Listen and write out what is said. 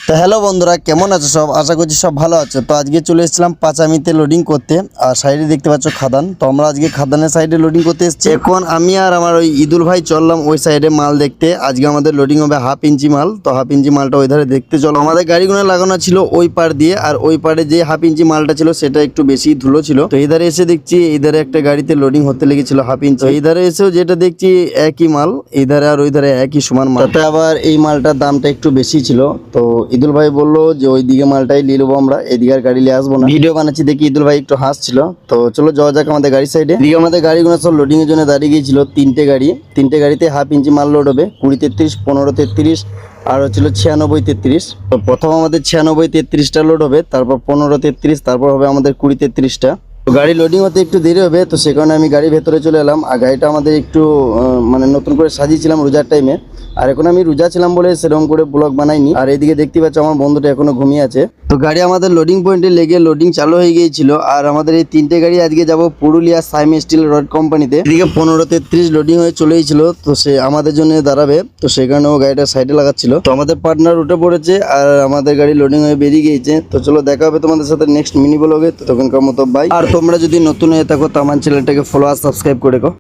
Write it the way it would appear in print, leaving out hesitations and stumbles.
তো হ্যালো বন্ধুরা, কেমন আছো সব? আশা করছি সব ভালো আছো। তো আজকে চলে এসেছিলাম পাঁচামিতে লোডিং করতে। আর সাইডে দেখতে পাচ্ছ খাদান। তো আমরা আজকে খাদানের সাইডে লোডিং করতে এসেছি। এখন আমি আর আমার ওই ইদুল ভাই চললাম ওই সাইডে মাল দেখতে। আজকে আমাদের লোডিং হবে 1/2 ইঞ্চি মাল। তো 1/2 ইঞ্চি মালটা ওই ধারে দেখতে চলো। আমাদের গাড়িগুলো লাগানো ছিল ওই পার দিয়ে, আর ওই পারে যে 1/2 ইঞ্চি মালটা ছিল সেটা একটু বেশি ধুলো ছিল। তো এই ধারে এসে দেখছি এই ধারে একটা গাড়িতে লোডিং হতে লেগেছিল 1/2 ইঞ্চি। এই ধারে এসেও যেটা দেখছি একই মাল, এই ধারে আর ওই ধারে একই সমান মাল। তাতে আবার এই মালটার দামটা একটু বেশি ছিল। তো ইদুল ভাই বললো যে ওইদিকে মালটাই নিয়ে নেবো, আমরা এদিকে আর গাড়ি নিয়ে আসবো না। ভিডিও বানাচ্ছি দেখি ইদুল ভাই একটু হাসছিল। তো চলো যাওয়া যাক আমাদের গাড়ির সাইডে। এদিকে আমাদের গাড়িগুলো সব লোডিং এর জন্য দাঁড়িয়ে গিয়েছিল। তিনটে গাড়িতে 1/2 ইঞ্চি মাল লোড হবে। 20-33, 15-33 আর হচ্ছিল 96-33। তো প্রথম আমাদের 96-33টা লোড হবে, তারপর 15-33, তারপর হবে আমাদের 20-33টা। তো গাড়ি লোডিং হতে একটু দেরি হবে, তো সে কারণে আমি গাড়ির ভেতরে চলে এলাম। আর গাড়িটা আমাদের একটু মানে নতুন করে সাজিয়েছিলাম রোজার টাইমে। আর এখন আমি রোজা ছিলাম বলে সেরকম করে ব্লগ বানাইনি। আর এইদিকে দেখতে পাচ্ছ আমার বন্ধুটা এখনো ঘুমিয়ে আছে। তো গাড়ি আমাদের লোডিং পয়েন্টে লেগে লোডিং চালু হয়ে গিয়েছিল। আর আমাদের এই তিনটে গাড়ি আজকে যাব পুরুলিয়া সাইম স্টিল রড কোম্পানিতে। এদিকে 15-33 লোডিং হয়ে চলে গেছিল, তো সে আমাদের জন্য দাঁড়াবে। তো সেই কারণে ও গাড়িটা সাইডে লাগাচ্ছিল। তো আমাদের পার্টনার উঠে পড়েছে আর আমাদের গাড়ি লোডিং হয়ে বেরিয়ে গিয়েছে। তো চলো দেখা হবে তোমাদের সাথে নেক্সট মিনি ব্লগে। তো তখনকার মতো বাই। আর তোমরা যদি নতুন হয়ে থাকো তো আমার চ্যানেলটাকে ফলো আর সাবস্ক্রাইব করে রাখো।